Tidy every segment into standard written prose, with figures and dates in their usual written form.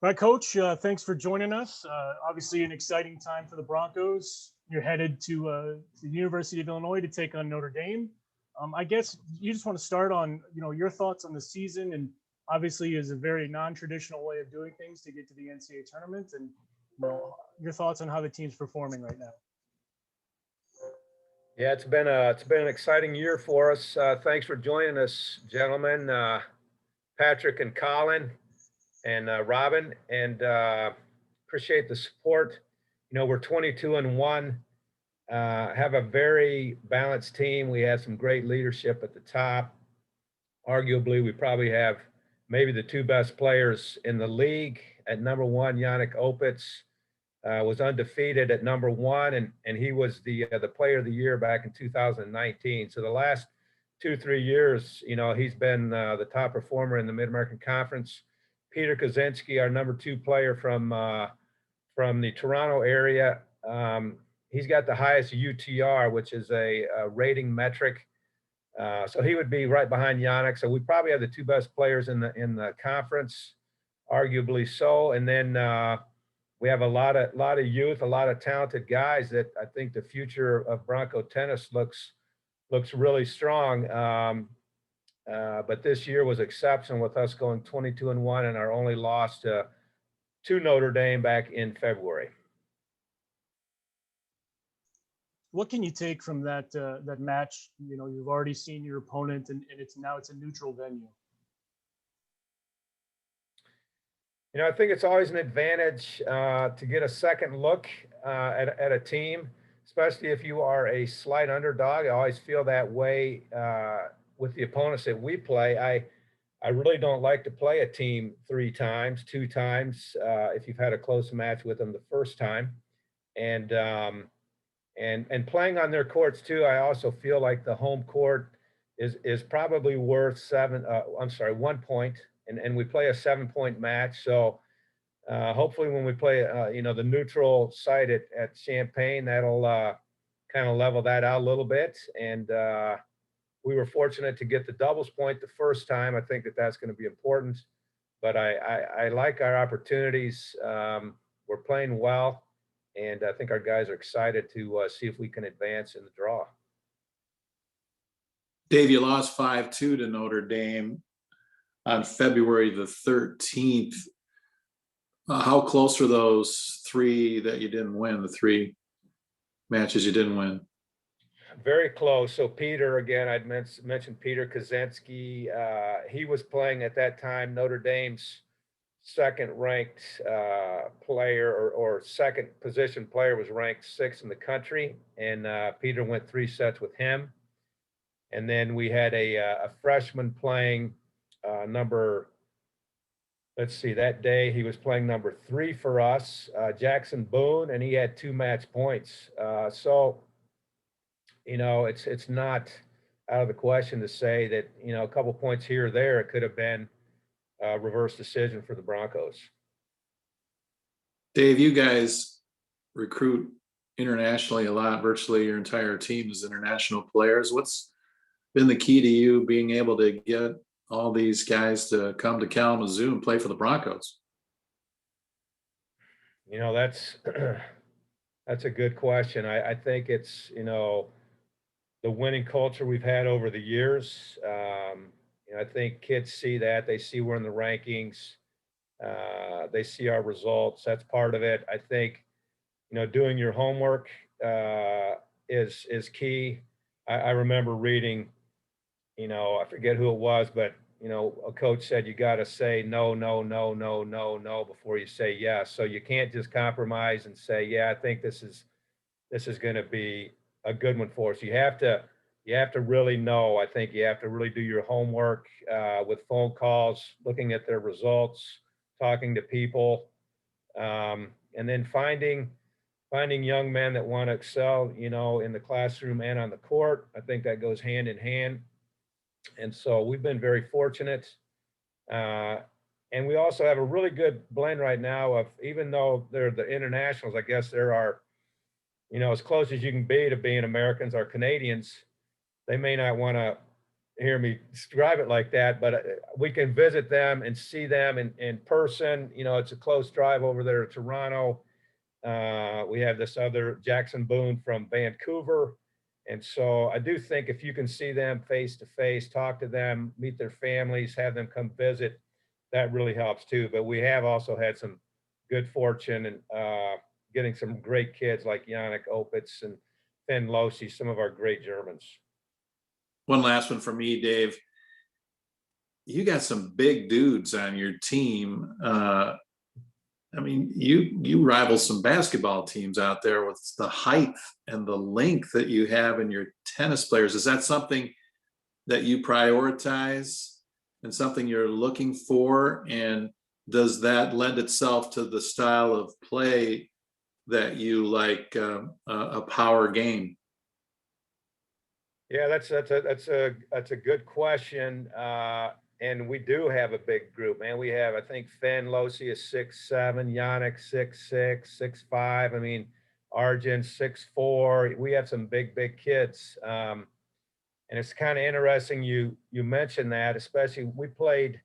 All right, Coach, thanks for joining us. Obviously, an exciting time for the Broncos. You're headed to the University of Illinois to take on Notre Dame. I guess you just want to start on, your thoughts on the season, and obviously is a very non-traditional way of doing things to get to the NCAA tournament, and your thoughts on how the team's performing right now. Yeah, it's been an exciting year for us. Thanks for joining us, gentlemen, Patrick and Colin and Robin, and appreciate the support. We're 22-1. Have a very balanced team. We have some great leadership at the top. Arguably, we probably have maybe the two best players in the league. At number one, Yannick Opitz was undefeated at number one, and he was the player of the year back in 2019. So the last 2-3 years, he's been the top performer in the Mid-American Conference. Peter Kaczynski, our number two player from the Toronto area, he's got the highest UTR, which is a rating metric. So he would be right behind Yannick. So we probably have the two best players in the conference, arguably so. And then we have a lot of youth, a lot of talented guys that I think the future of Bronco tennis looks really strong. But this year was exceptional with us going 22-1 and our only loss to Notre Dame back in February. What can you take from that match? You've already seen your opponent, and it's a neutral venue. I think it's always an advantage to get a second look at a team, especially if you are a slight underdog. I always feel that way with the opponents that we play. I really don't like to play a team two times, if you've had a close match with them the first time. And playing on their courts too, I also feel like the home court is probably worth 1 point. And we play a 7-point match. So hopefully when we play, the neutral site at Champaign, that'll kind of level that out a little bit. And we were fortunate to get the doubles point the first time. I think that's going to be important. But I like our opportunities. We're playing well. And I think our guys are excited to see if we can advance in the draw. Dave, you lost 5-2 to Notre Dame on February the 13th. How close are those three that you didn't win, the three matches you didn't win? Very close. So Peter, again, I'd mentioned Peter Kaczynski. He was playing at that time Notre Dame's second-ranked player or second position player, was ranked 6th in the country. And Peter went 3 sets with him. And then we had a freshman playing that day he was playing number 3 for us, Jackson Boone, and he had 2 match points. So, it's not out of the question to say that, a couple points here or there, it could have been a reverse decision for the Broncos. Dave, you guys recruit internationally a lot. Virtually your entire team is international players. What's been the key to you being able to get all these guys to come to Kalamazoo and play for the Broncos? That's a good question. I think it's, the winning culture we've had over the years. I think kids see that. They see we're in the rankings. They see our results. That's part of it. I think, doing your homework is key. I remember reading, I forget who it was, but, a coach said you got to say no before you say yes. So you can't just compromise and say, yeah, I think this is going to be a good one for us. You have to really know. I think you have to really do your homework with phone calls, looking at their results, talking to people, and then finding young men that want to excel, in the classroom and on the court. I think that goes hand in hand. And so we've been very fortunate. And we also have a really good blend right now of, even though they're the internationals, I guess there are, as close as you can be to being Americans or Canadians, they may not want to hear me describe it like that, but we can visit them and see them in person. You know, it's a close drive over there to Toronto. We have this other Jackson Boone from Vancouver. And so I do think if you can see them face to face, talk to them, meet their families, have them come visit, that really helps too. But we have also had some good fortune and getting some great kids like Yannick Opitz and Finn Losi, some of our great Germans. One last one for me, Dave. You got some big dudes on your team. I mean, you rival some basketball teams out there with the height and the length that you have in your tennis players. Is that something that you prioritize and something you're looking for? And does that lend itself to the style of play that you like, a power game? Yeah, that's a good question. And we do have a big group, man. We have, I think Finn Losi is 6'7", Yannick 6'6", 6'5". I mean, Arjun 6'4". We have some big kids. And it's kind of interesting you mentioned that, especially we played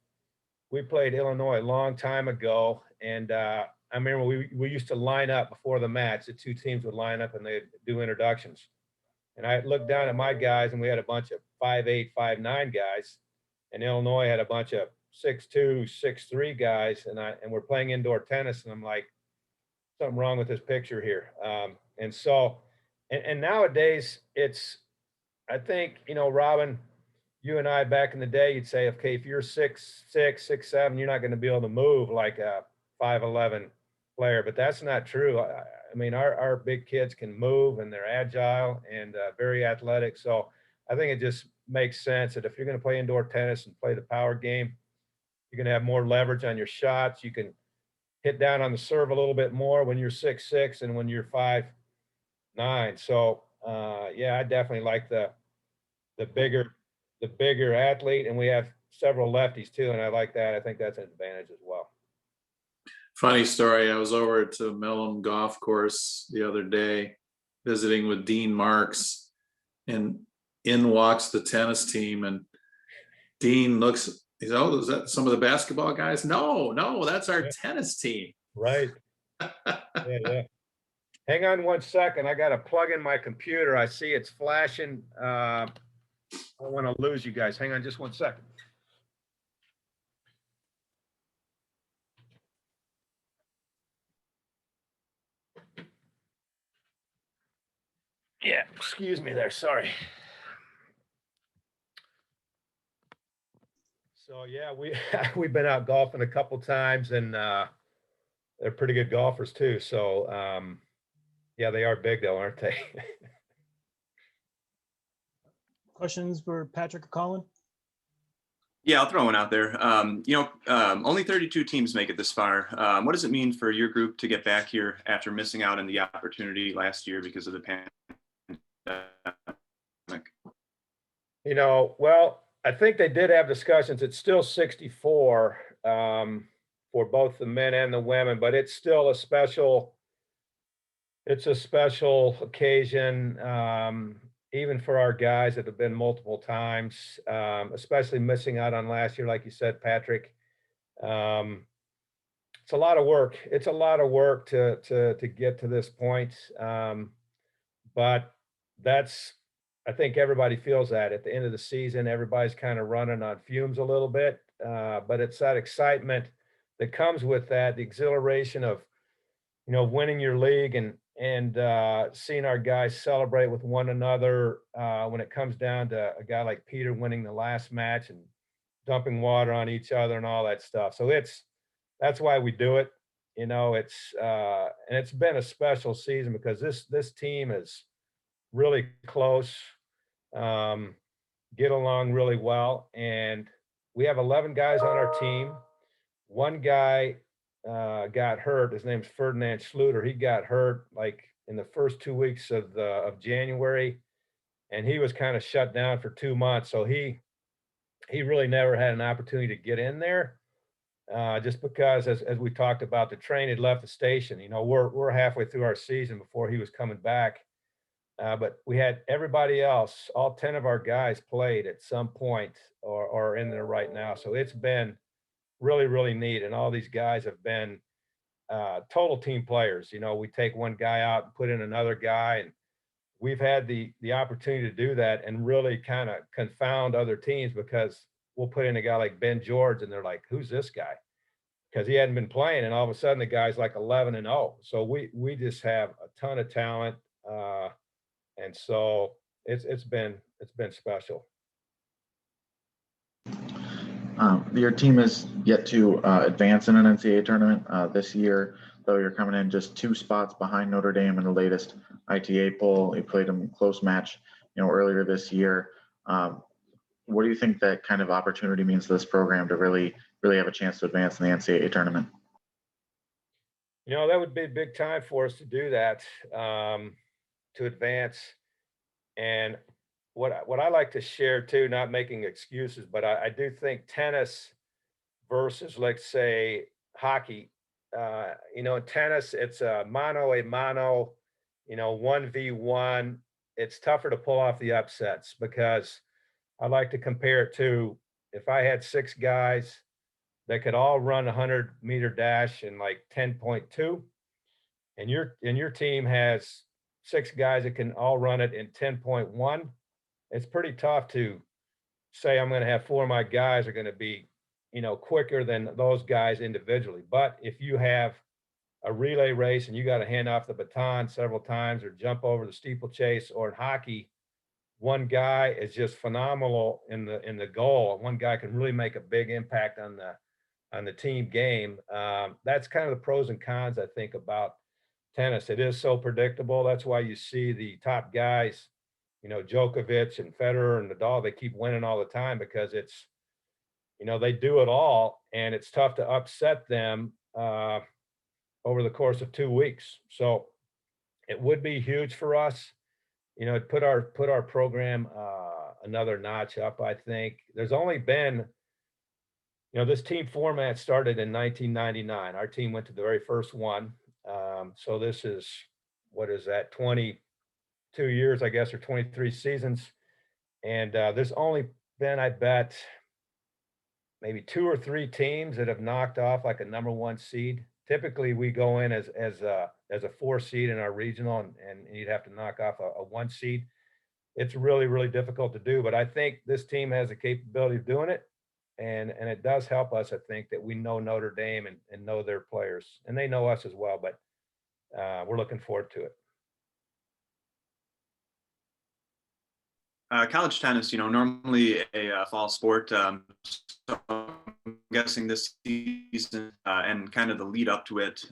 Illinois a long time ago, and I remember we used to line up before the match. The two teams would line up and they'd do introductions. And I looked down at my guys, and we had a bunch of 5'8", 5'9" guys, and Illinois had a bunch of 6'2", 6'3" guys, and we're playing indoor tennis, and I'm like, something wrong with this picture here. And so, and nowadays it's, I think, you know, Robin, you and I back in the day, you'd say, okay, if you're 6'6", 6'7", you're not going to be able to move like a 5'11" player, but that's not true. I mean, our big kids can move, and they're agile and very athletic. So I think it just makes sense that if you're going to play indoor tennis and play the power game, you're going to have more leverage on your shots. You can hit down on the serve a little bit more when you're 6'6" and when you're 5'9". So yeah, I definitely like the bigger athlete, and we have several lefties too, and I like that. I think that's an advantage as well. Funny story. I was over at the Mellon Golf Course the other day visiting with Dean Marks, and in walks the tennis team, and Dean looks, he's, oh, is that some of the basketball guys? No, that's our tennis team. Right. Yeah. Hang on one second. I got to plug in my computer. I see it's flashing. I don't want to lose you guys. Hang on just 1 second. Yeah, excuse me there. Sorry. So yeah, we've been out golfing a couple times, and they're pretty good golfers too. So yeah, they are big though, aren't they? Questions for Patrick or Colin? Yeah, I'll throw one out there. Only 32 teams make it this far. What does it mean for your group to get back here after missing out on the opportunity last year because of the pandemic? You know, well, I think they did have discussions. It's still 64 for both the men and the women, but it's still a special occasion, even for our guys that have been multiple times, especially missing out on last year, like you said, Patrick. It's a lot of work. It's a lot of work to get to this point. But I think everybody feels that at the end of the season, everybody's kind of running on fumes a little bit. But it's that excitement that comes with that, the exhilaration of, you know, winning your league and seeing our guys celebrate with one another when it comes down to a guy like Peter winning the last match and dumping water on each other and all that stuff. So that's why we do it. You know, and it's been a special season because this team is really close, get along really well, and we have 11 guys on our team. One guy got hurt. His name's Ferdinand Schluter. He got hurt like in the first 2 weeks of January, and he was kind of shut down for 2 months. So he really never had an opportunity to get in there, just because, as we talked about, the train had left the station. You know, we're halfway through our season before he was coming back, But we had everybody else, all 10 of our guys played at some point or are in there right now. So it's been really, really neat. And all these guys have been total team players. You know, we take one guy out and put in another guy, and we've had the opportunity to do that and really kind of confound other teams because we'll put in a guy like Ben George and they're like, who's this guy? Because he hadn't been playing, and all of a sudden the guy's like 11-0. So we just have a ton of talent, and so it's been special. Your team is yet to advance in an NCAA tournament this year, though you're coming in just 2 spots behind Notre Dame in the latest ITA poll. You played them close match, earlier this year. What do you think that kind of opportunity means to this program to really have a chance to advance in the NCAA tournament? That would be a big time for us to do that, to advance. And what I like to share too, not making excuses, but I do think tennis versus, let's say, hockey. In tennis, it's a mano, 1v1. It's tougher to pull off the upsets because I like to compare it to if I had 6 guys that could all run a 100-meter dash in like 10.2, and your team has 6 guys that can all run it in 10.1. It's pretty tough to say I'm going to have 4 of my guys are going to be, quicker than those guys individually. But if you have a relay race and you got to hand off the baton several times or jump over the steeplechase, or in hockey, one guy is just phenomenal in the goal. One guy can really make a big impact on the team game. That's kind of the pros and cons, I think, about tennis. It is so predictable. That's why you see the top guys, Djokovic and Federer and Nadal, they keep winning all the time because it's, they do it all, and it's tough to upset them over the course of 2 weeks. So it would be huge for us. It put our program another notch up, I think. There's only been, this team format started in 1999. Our team went to the very first one. So this is, what is that, 22 years, I guess, or 23 seasons. And there's only been, I bet, maybe 2 or 3 teams that have knocked off like a number 1 seed. Typically, we go in as a 4 seed in our regional, and you'd have to knock off a 1 seed. It's really, really difficult to do, but I think this team has the capability of doing it. And it does help us, I think, that we know Notre Dame and know their players, and they know us as well, but we're looking forward to it. College tennis, normally a fall sport. So I'm guessing this season and kind of the lead up to it,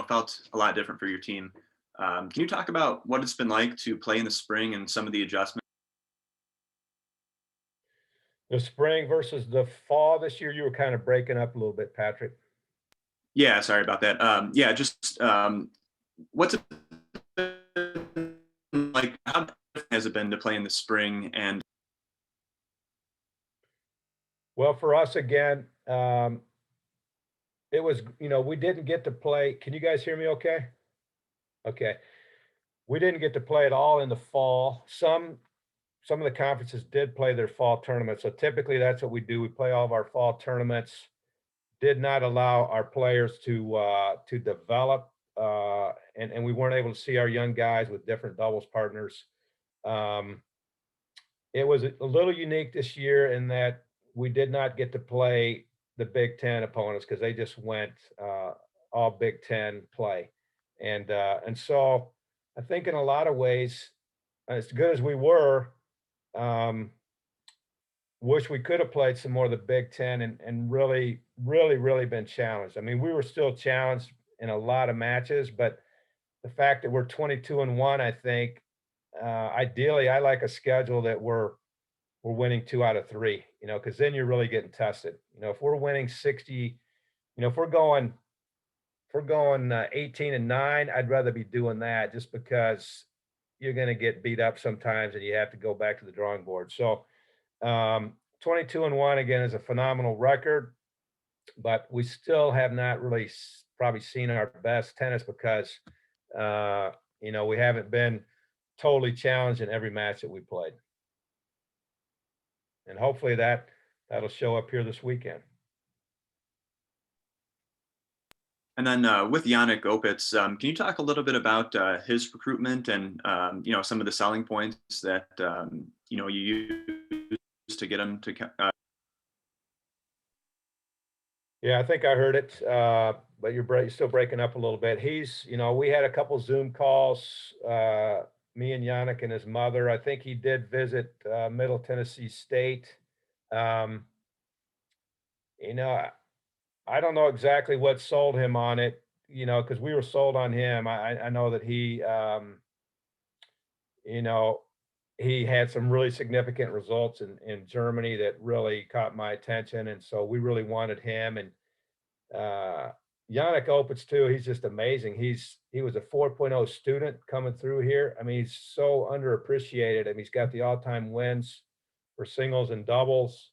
felt a lot different for your team. Can you talk about what it's been like to play in the spring and some of the adjustments? The spring versus the fall this year, you were kind of breaking up a little bit, Patrick. Yeah, sorry about that. Just what's it like? How has it been to play in the spring? And well, for us again, it was, we didn't get to play. Can you guys hear me okay? Okay. We didn't get to play at all in the fall. Some of the conferences did play their fall tournament. So typically that's what we do. We play all of our fall tournaments. Did not allow our players to develop, and we weren't able to see our young guys with different doubles partners. It was a little unique this year in that we did not get to play the Big Ten opponents because they just went all Big Ten play, and so I think in a lot of ways, as good as we were, wish we could have played some more of the Big Ten and really, really, really been challenged. I mean, we were still challenged in a lot of matches, but the fact that we're 22-1, I think, ideally, I like a schedule that we're winning 2 out of 3, because then you're really getting tested. If we're winning 60, if we're going 18-9, I'd rather be doing that just because you're going to get beat up sometimes and you have to go back to the drawing board. So 22-1 again is a phenomenal record, but we still have not really probably seen our best tennis because we haven't been totally challenged in every match that we played. And hopefully that'll show up here this weekend. And then with Yannick Opitz, can you talk a little bit about his recruitment and some of the selling points that you used to get him to? Yeah, I think I heard it, but you're still breaking up a little bit. We had a couple Zoom calls, me and Yannick and his mother. I think he did visit Middle Tennessee State. Um, I don't know exactly what sold him on it, because we were sold on him. I know that he had some really significant results in Germany that really caught my attention. And so we really wanted him. And Yannick Opitz too, he's just amazing. He was a 4.0 student coming through here. I mean, he's so underappreciated. I mean, he's got the all-time wins for singles and doubles,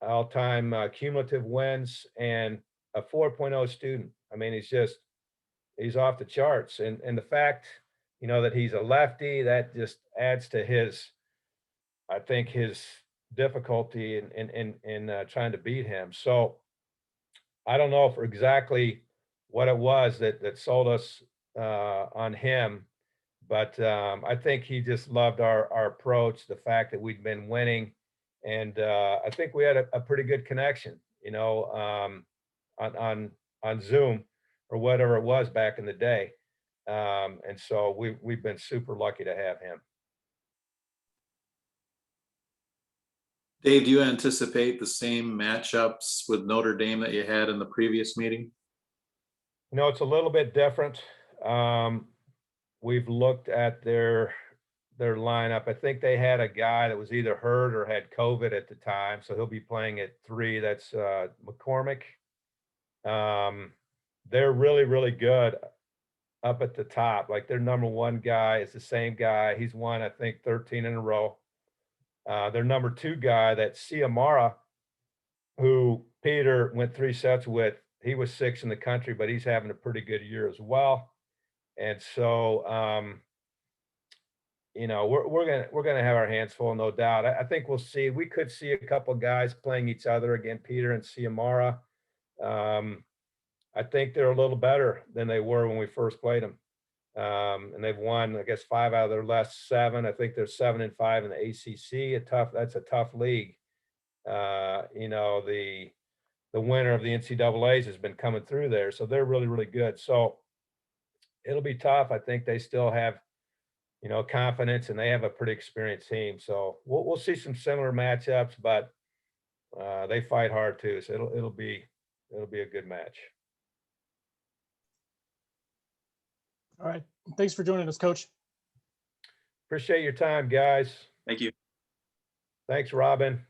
all-time cumulative wins, and a 4.0 student. I mean, he's off the charts. And the fact, that he's a lefty, that just adds to I think his difficulty in trying to beat him. So I don't know for exactly what it was that sold us on him, but I think he just loved our approach, the fact that we'd been winning, and I think we had a pretty good connection, on Zoom or whatever it was back in the day, and so we've been super lucky to have him. Dave, do you anticipate the same matchups with Notre Dame that you had in the previous meeting? It's a little bit different. We've looked at their lineup. I think they had a guy that was either hurt or had COVID at the time, so he'll be playing at 3. That's McCormick. They're really, really good up at the top. Like their number 1 guy is the same guy. He's won, I think, 13 in a row. Their number 2 guy, that's Ciamara, who Peter went 3 sets with. He was 6 in the country, but he's having a pretty good year as well. And so, we're gonna have our hands full, no doubt. I think we could see a couple guys playing each other again, Peter and Ciamara. I think they're a little better than they were when we first played them. And they've won, I guess, 5 out of their last 7. I think they're 7-5 in the ACC. That's a tough league. The winner of the NCAAs has been coming through there, so they're really, really good. So it'll be tough. I think they still have, confidence, and they have a pretty experienced team. So we'll see some similar matchups, but they fight hard too. So it'll be a good match. All right. Thanks for joining us, Coach. Appreciate your time, guys. Thank you. Thanks, Robin.